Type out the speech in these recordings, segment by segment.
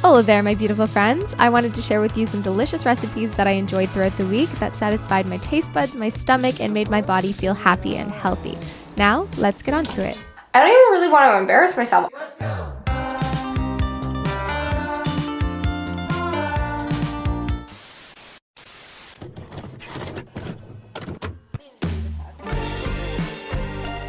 Hello there, my beautiful friends. I wanted to share with you some delicious recipes that I enjoyed throughout the week that satisfied my taste buds, my stomach, and made my body feel happy and healthy. Now, let's get on to it. I don't even really want to embarrass myself.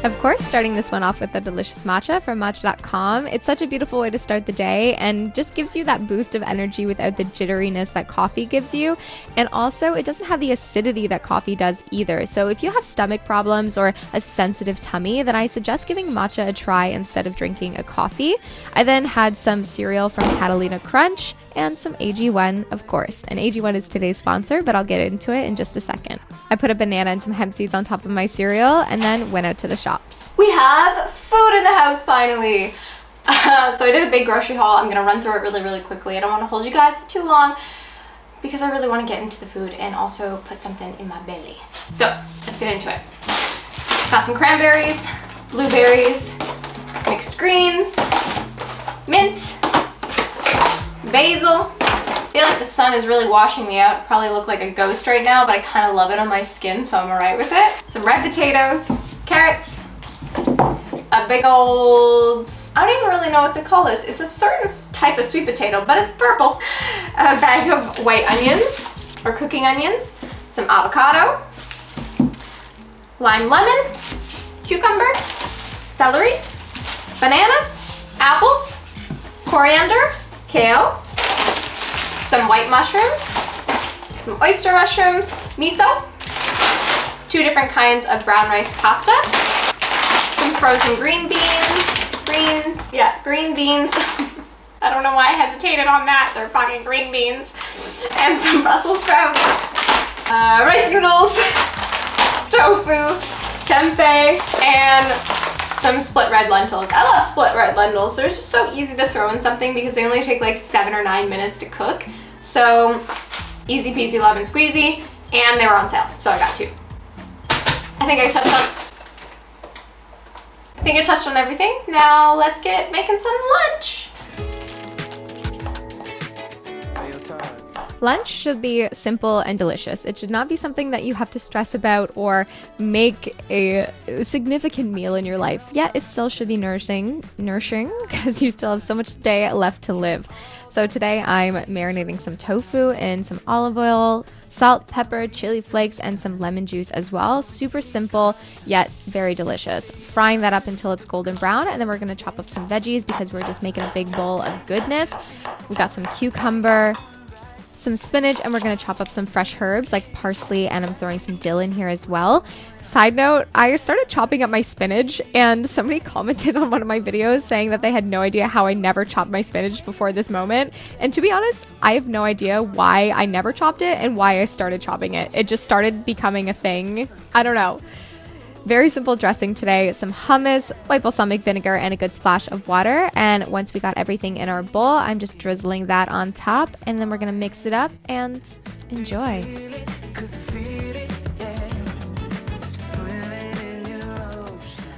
Of course, starting this one off with a delicious matcha from matcha.com. It's such a beautiful way to start the day and just gives you that boost of energy without the jitteriness that coffee gives you. And also, it doesn't have the acidity that coffee does either. So if you have stomach problems or a sensitive tummy, then I suggest giving matcha a try instead of drinking a coffee. I then had some cereal from Catalina Crunch and some AG1, of course. And AG1 is today's sponsor, but I'll get into it in just a second. I put a banana and some hemp seeds on top of my cereal and then went out to the shops. We have food in the house finally. So I did a big grocery haul. I'm gonna run through it really quickly. I don't want to hold you guys too long because I really want to get into the food and also put something in my belly. So let's get into it. Got some cranberries, blueberries, mixed greens, mint, basil. I feel like the sun is really washing me out. I probably look like a ghost right now, but I kind of love it on my skin, so I'm alright with it. Some red potatoes, carrots, a big old, I don't even really know what to call this. It's a certain type of sweet potato, but it's purple. A bag of white onions, or cooking onions, some avocado, lime lemon, cucumber, celery, bananas, apples, coriander, kale, some white mushrooms, some oyster mushrooms, miso, 2 different kinds of brown rice pasta, some frozen green beans, green beans. I don't know why I hesitated on that, they're fucking green beans, and some Brussels sprouts, rice noodles, tofu, tempeh, and some split red lentils. I love split red lentils. They're just so easy to throw in something because they only take like 7 or 9 minutes to cook. So easy peasy lemon squeezy, and they were on sale, so I got 2. I think I touched on everything. Now let's get making some lunch. Lunch should be simple and delicious. It should not be something that you have to stress about or make a significant meal in your life. Yet it still should be nourishing because you still have so much day left to live. So today I'm marinating some tofu in some olive oil, salt, pepper, chili flakes, and some lemon juice as well. Super simple, yet very delicious. Frying that up until it's golden brown, and then we're gonna chop up some veggies because we're just making a big bowl of goodness. We got some cucumber, some spinach, and we're going to chop up some fresh herbs like parsley, and I'm throwing some dill in here as well. Side note, I started chopping up my spinach and somebody commented on one of my videos saying that they had no idea how I never chopped my spinach before this moment. And to be honest, I have no idea why I never chopped it and why I started chopping it. It just started becoming a thing. I don't know. Very simple dressing today, some hummus, white balsamic vinegar, and a good splash of water. And once we got everything in our bowl, I'm just drizzling that on top, and then we're gonna mix it up and enjoy.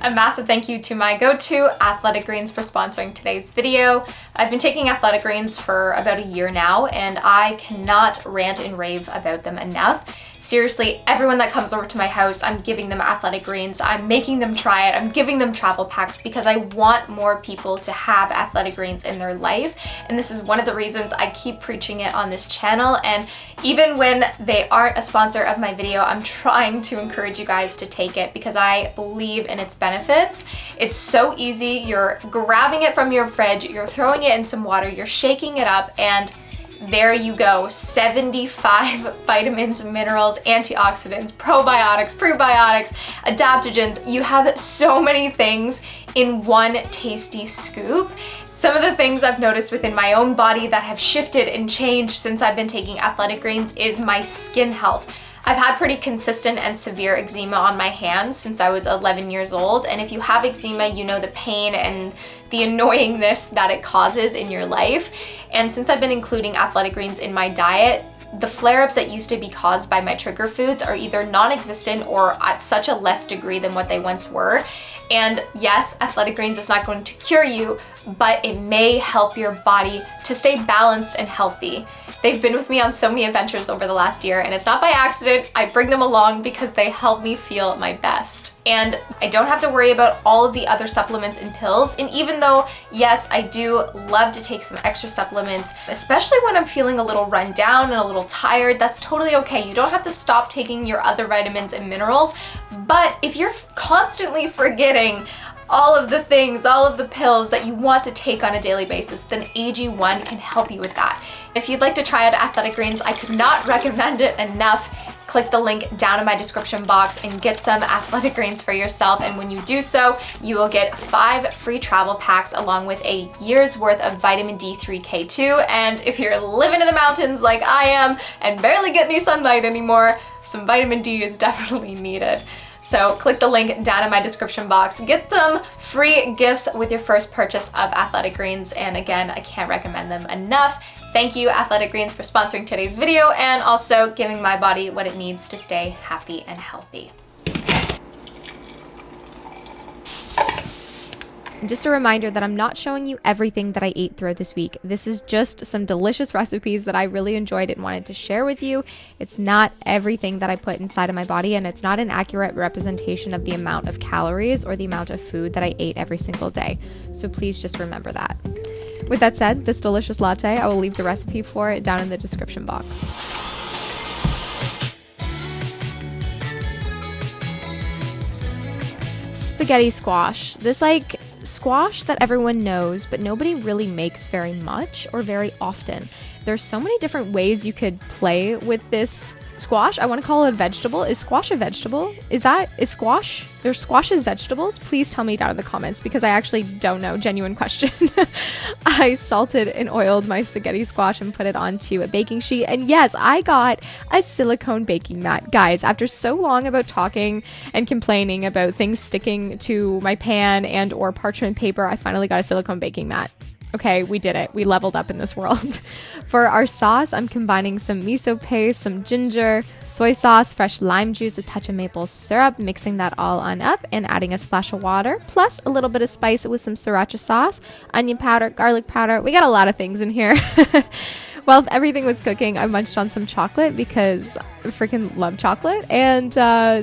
A massive thank you to my go-to Athletic Greens for sponsoring today's video. I've been taking Athletic Greens for about a year now, and I cannot rant and rave about them enough. Seriously, everyone that comes over to my house, I'm giving them Athletic Greens. I'm making them try it. I'm giving them travel packs because I want more people to have Athletic Greens in their life. And this is one of the reasons I keep preaching it on this channel. And even when they aren't a sponsor of my video, I'm trying to encourage you guys to take it because I believe in its benefits. It's so easy. You're grabbing it from your fridge, you're throwing it in some water, you're shaking it up, and there you go. 75 vitamins, minerals, antioxidants, probiotics, prebiotics, adaptogens. You have so many things in one tasty scoop. Some of the things I've noticed within my own body that have shifted and changed since I've been taking Athletic Greens is my skin health. I've had pretty consistent and severe eczema on my hands since I was 11 years old, and if you have eczema, you know the pain and the annoyingness that it causes in your life. And since I've been including Athletic Greens in my diet, the flare-ups that used to be caused by my trigger foods are either non-existent or at such a less degree than what they once were. And yes, Athletic Greens is not going to cure you, but it may help your body to stay balanced and healthy. They've been with me on so many adventures over the last year, and it's not by accident. I bring them along because they help me feel my best. And I don't have to worry about all of the other supplements and pills. And even though, yes, I do love to take some extra supplements, especially when I'm feeling a little run down and a little tired, that's totally okay. You don't have to stop taking your other vitamins and minerals. But if you're constantly forgetting all of the things, all of the pills that you want to take on a daily basis, then AG1 can help you with that. If you'd like to try out Athletic Greens, I could not recommend it enough. Click the link down in my description box and get some Athletic Greens for yourself. And when you do so, you will get 5 free travel packs along with a year's worth of vitamin D3 K2. And if you're living in the mountains like I am and barely get any sunlight anymore, some vitamin D is definitely needed. So click the link down in my description box. Get them free gifts with your first purchase of Athletic Greens. And again, I can't recommend them enough. Thank you, Athletic Greens, for sponsoring today's video and also giving my body what it needs to stay happy and healthy. Just a reminder that I'm not showing you everything that I ate throughout this week. This is just some delicious recipes that I really enjoyed and wanted to share with you. It's not everything that I put inside of my body, and it's not an accurate representation of the amount of calories or the amount of food that I ate every single day. So please just remember that. With that said, this delicious latte, I will leave the recipe for it down in the description box. Spaghetti squash. This squash that everyone knows, but nobody really makes very much or very often. There's so many different ways you could play with this squash. I want to call it a vegetable. Is squash a vegetable? Is squash? There's squashes vegetables? Please tell me down in the comments because I actually don't know. Genuine question. I salted and oiled my spaghetti squash and put it onto a baking sheet. And yes, I got a silicone baking mat. Guys, after so long about talking and complaining about things sticking to my pan and or parchment paper, I finally got a silicone baking mat. Okay, we did it. We leveled up in this world. For our sauce, I'm combining some miso paste, some ginger, soy sauce, fresh lime juice, a touch of maple syrup, mixing that all on up and adding a splash of water, plus a little bit of spice with some sriracha sauce, onion powder, garlic powder. We got a lot of things in here. While everything was cooking, I munched on some chocolate because I freaking love chocolate. And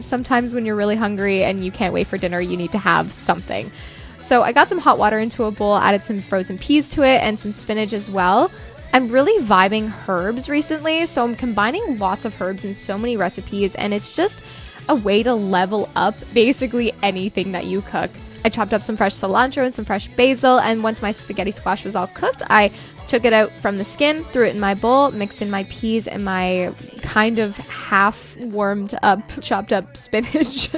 sometimes when you're really hungry and you can't wait for dinner, you need to have something. So I got some hot water into a bowl, added some frozen peas to it and some spinach as well. I'm really vibing herbs recently, so I'm combining lots of herbs in so many recipes, and it's just a way to level up basically anything that you cook. I chopped up some fresh cilantro and some fresh basil, and once my spaghetti squash was all cooked, I took it out from the skin, threw it in my bowl, mixed in my peas and my kind of half warmed up, chopped up spinach,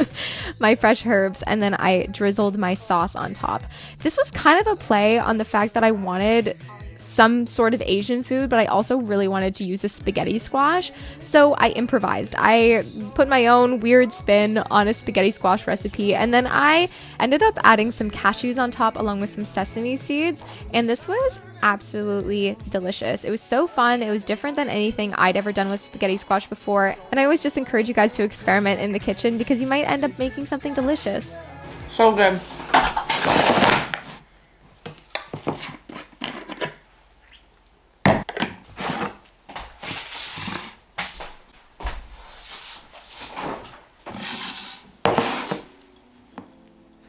my fresh herbs, and then I drizzled my sauce on top. This was kind of a play on the fact that I wanted some sort of Asian food, but I also really wanted to use a spaghetti squash, so I improvised. I put my own weird spin on a spaghetti squash recipe, and then I ended up adding some cashews on top along with some sesame seeds, and this was absolutely delicious. It was so fun. It was different than anything I'd ever done with spaghetti squash before, and I always just encourage you guys to experiment in the kitchen because you might end up making something delicious. So good.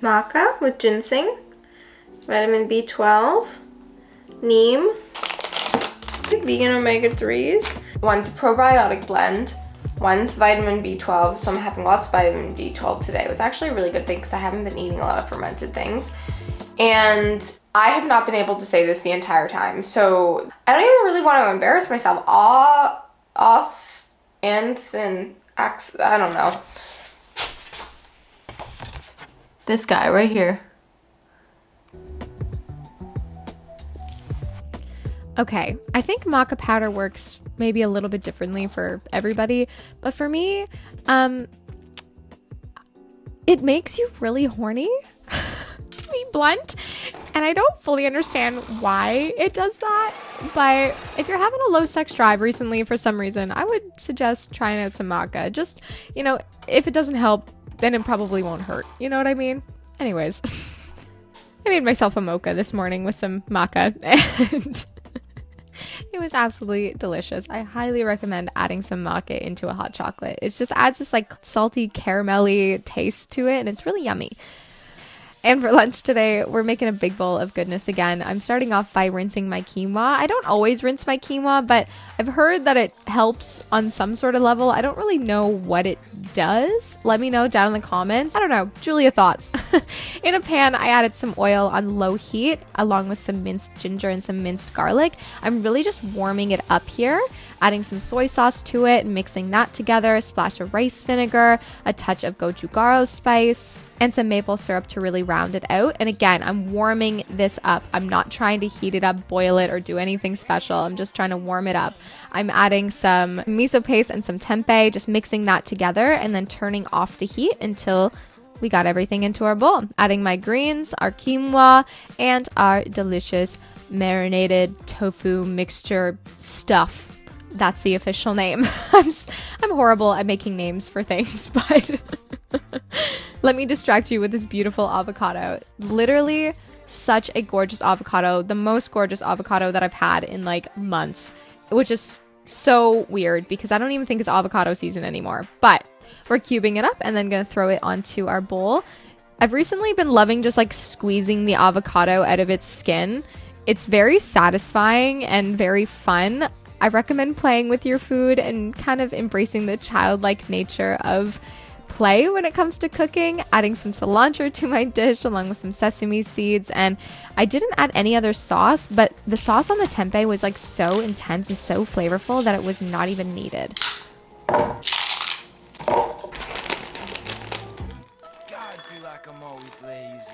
Maca with ginseng, vitamin B12, neem, vegan omega-3s. One's a probiotic blend, one's vitamin B12, so I'm having lots of vitamin B12 today. It was actually a really good thing because I haven't been eating a lot of fermented things. And I have not been able to say this the entire time, so I don't even really want to embarrass myself. I don't know. This guy right here. Okay, I think maca powder works maybe a little bit differently for everybody, but for me, it makes you really horny, to be blunt, and I don't fully understand why it does that, but if you're having a low sex drive recently for some reason, I would suggest trying out some maca. Just, if it doesn't help, then it probably won't hurt. You know what I mean? Anyways. I made myself a mocha this morning with some maca, and it was absolutely delicious. I highly recommend adding some maca into a hot chocolate. It just adds this like salty caramelly taste to it, and it's really yummy. And for lunch today, we're making a big bowl of goodness again. I'm starting off by rinsing my quinoa. I don't always rinse my quinoa, but I've heard that it helps on some sort of level. I don't really know what it does. Let me know down in the comments. I don't know. Julia thoughts. In a pan, I added some oil on low heat, along with some minced ginger and some minced garlic. I'm really just warming it up here, adding some soy sauce to it, mixing that together, a splash of rice vinegar, a touch of gochujang spice, and some maple syrup to really round it out. And again, I'm warming this up. I'm not trying to heat it up, boil it, or do anything special. I'm just trying to warm it up. I'm adding some miso paste and some tempeh, just mixing that together and then turning off the heat until we got everything into our bowl. Adding my greens, our quinoa, and our delicious marinated tofu mixture stuff. That's the official name. I'm horrible at making names for things, but let me distract you with this beautiful avocado. Literally such a gorgeous avocado. The most gorgeous avocado that I've had in like months, which is so weird because I don't even think it's avocado season anymore. But we're cubing it up and then gonna throw it onto our bowl. I've recently been loving just like squeezing the avocado out of its skin. It's very satisfying and very fun. I recommend playing with your food and kind of embracing the childlike nature of play when it comes to cooking. Adding some cilantro to my dish along with some sesame seeds, and I didn't add any other sauce, but the sauce on the tempeh was like so intense and so flavorful that it was not even needed. God, I feel like I'm always lazy.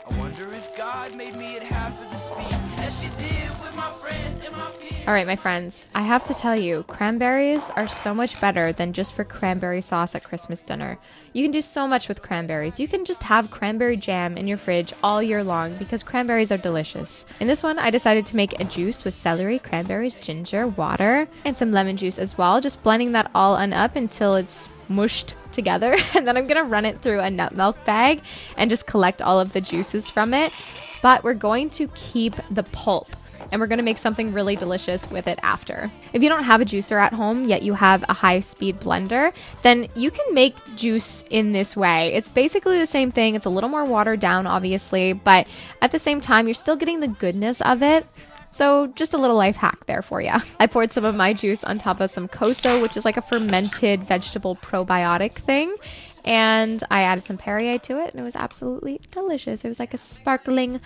I wonder if God made me at half of the speed as she did with my friends and my peers. All right, my friends, I have to tell you, cranberries are so much better than just for cranberry sauce at Christmas dinner. You can do so much with cranberries. You can just have cranberry jam in your fridge all year long because cranberries are delicious. In this one, I decided to make a juice with celery, cranberries, ginger, water, and some lemon juice as well. Just blending that all on up until it's mushed together, and then I'm gonna run it through a nut milk bag and just collect all of the juices from it. But we're going to keep the pulp, and we're going to make something really delicious with it after. If you don't have a juicer at home, yet you have a high-speed blender, then you can make juice in this way. It's basically the same thing. It's a little more watered down, obviously, but at the same time, you're still getting the goodness of it. So just a little life hack there for you. I poured some of my juice on top of some koso, which is like a fermented vegetable probiotic thing. And I added some Perrier to it, and it was absolutely delicious. It was like a sparkling,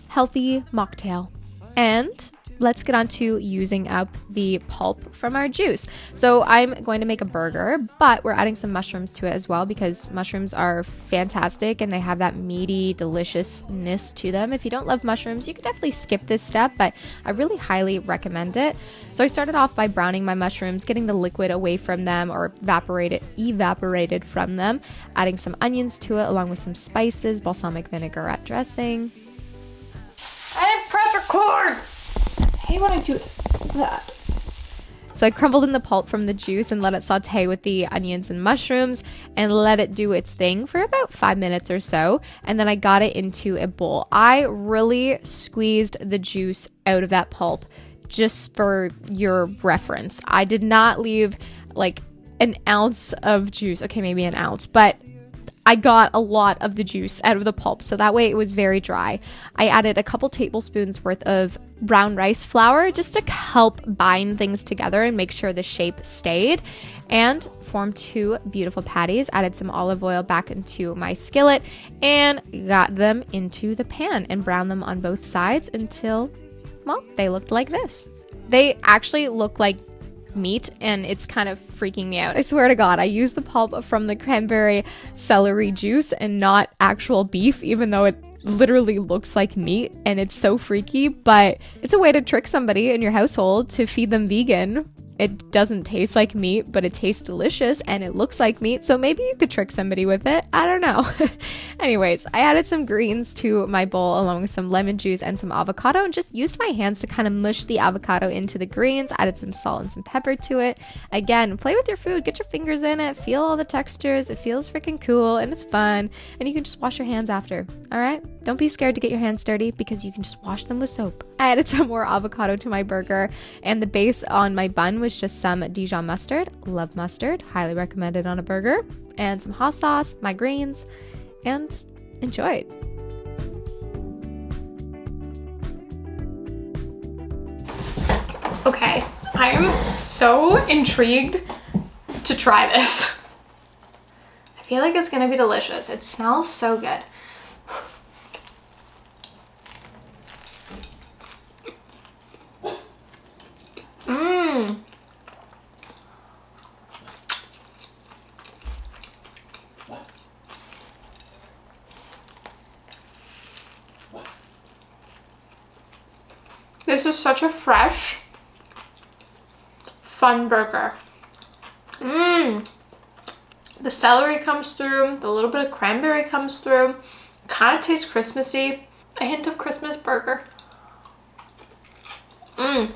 healthy mocktail. And let's get on to using up the pulp from our juice. So I'm going to make a burger, but we're adding some mushrooms to it as well because mushrooms are fantastic and they have that meaty deliciousness to them. If you don't love mushrooms, you could definitely skip this step, but I really highly recommend it. So I started off by browning my mushrooms, getting the liquid away from them or evaporated from them, adding some onions to it along with some spices, balsamic vinaigrette dressing. I didn't press record! I hate when I do that. So I crumbled in the pulp from the juice and let it saute with the onions and mushrooms and let it do its thing for about 5 minutes or so. And then I got it into a bowl. I really squeezed the juice out of that pulp just for your reference. I did not leave like an ounce of juice. Okay, maybe an ounce, but I got a lot of the juice out of the pulp, so that way it was very dry. I added a couple tablespoons worth of brown rice flour just to help bind things together and make sure the shape stayed, and formed 2 beautiful patties. Added some olive oil back into my skillet and got them into the pan and browned them on both sides until, well, they looked like this. They actually look like meat, and it's kind of freaking me out. I swear to God, I used the pulp from the cranberry celery juice and not actual beef, even though it literally looks like meat, and it's so freaky, but it's a way to trick somebody in your household to feed them vegan it doesn't taste like meat, but it tastes delicious and it looks like meat. So maybe you could trick somebody with it. I don't know. Anyways, I added some greens to my bowl along with some lemon juice and some avocado, and just used my hands to kind of mush the avocado into the greens. Added some salt and some pepper to it. Again, play with your food, get your fingers in it, feel all the textures. It feels freaking cool and it's fun, and you can just wash your hands after. All right, don't be scared to get your hands dirty because you can just wash them with soap. I added some more avocado to my burger, and the base on my bun was just some Dijon mustard. Love mustard, highly recommended on a burger, and some hot sauce, my greens, and enjoyed. Okay, I am so intrigued to try this. I feel like it's gonna be delicious. It smells so good. Mmm. This is such a fresh, fun burger. Mmm. The celery comes through, the little bit of cranberry comes through. Kind of tastes Christmassy. A hint of Christmas burger. Mmm.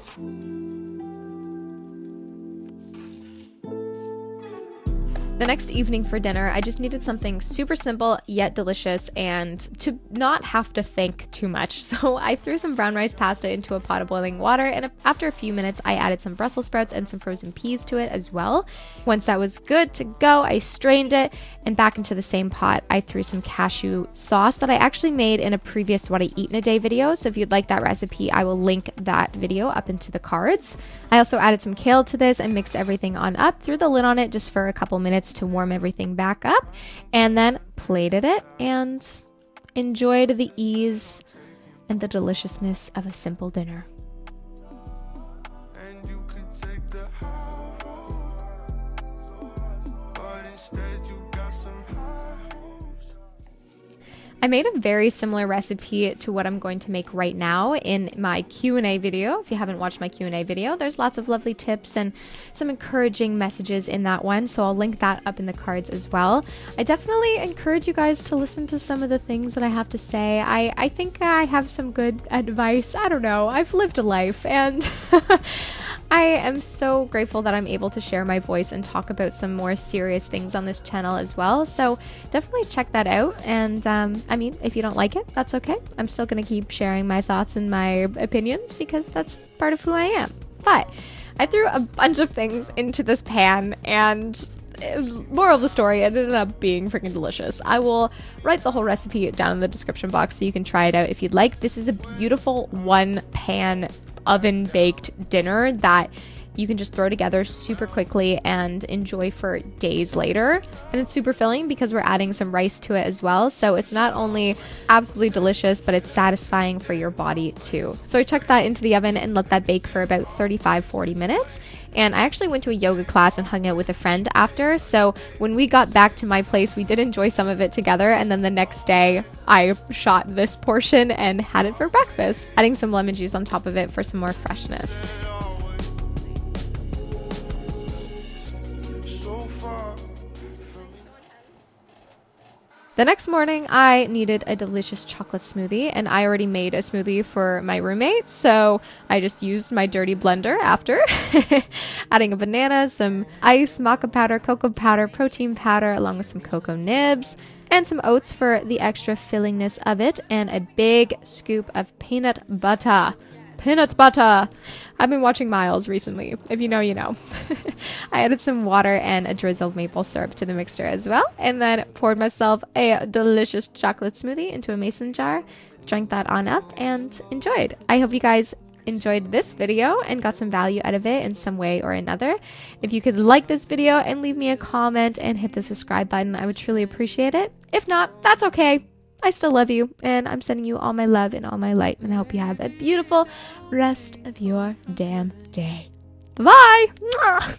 The next evening for dinner, I just needed something super simple yet delicious and to not have to think too much. So I threw some brown rice pasta into a pot of boiling water, and after a few minutes, I added some Brussels sprouts and some frozen peas to it as well. Once that was good to go, I strained it, and back into the same pot, I threw some cashew sauce that I actually made in a previous What I Eat in a Day video. So if you'd like that recipe, I will link that video up into the cards. I also added some kale to this and mixed everything on up, threw the lid on it just for a couple minutes to warm everything back up, and then plated it and enjoyed the ease and the deliciousness of a simple dinner. And you could take the high road, but instead you got some high hopes. I made a very similar recipe to what I'm going to make right now in my Q&A video. If you haven't watched my Q&A video, there's lots of lovely tips and some encouraging messages in that one, so I'll link that up in the cards as well. I definitely encourage you guys to listen to some of the things that I have to say. I think I have some good advice. I don't know. I've lived a life, and I am so grateful that I'm able to share my voice and talk about some more serious things on this channel as well. So definitely check that out. And I mean, if you don't like it, that's okay. I'm still going to keep sharing my thoughts and my opinions because that's part of who I am. But I threw a bunch of things into this pan, and moral of the story, it ended up being freaking delicious. I will write the whole recipe down in the description box so you can try it out if you'd like. This is a beautiful one pan oven baked dinner that you can just throw together super quickly and enjoy for days later. And it's super filling because we're adding some rice to it as well. So it's not only absolutely delicious, but it's satisfying for your body too. So I chucked that into the oven and let that bake for about 35-40 minutes. And I actually went to a yoga class and hung out with a friend after. So when we got back to my place, we did enjoy some of it together. And then the next day, I shot this portion and had it for breakfast, adding some lemon juice on top of it for some more freshness. The next morning, I needed a delicious chocolate smoothie, and I already made a smoothie for my roommate, so I just used my dirty blender after, adding a banana, some ice, maca powder, cocoa powder, protein powder, along with some cocoa nibs, and some oats for the extra fillingness of it, and a big scoop of peanut butter. Peanut butter! I've been watching Miles recently. If you know, you know. I added some water and a drizzle of maple syrup to the mixture as well, and then poured myself a delicious chocolate smoothie into a mason jar, drank that on up, and enjoyed. I hope you guys enjoyed this video and got some value out of it in some way or another. If you could like this video and leave me a comment and hit the subscribe button, I would truly appreciate it. If not, that's okay. I still love you, and I'm sending you all my love and all my light, and I hope you have a beautiful rest of your damn day. Bye-bye!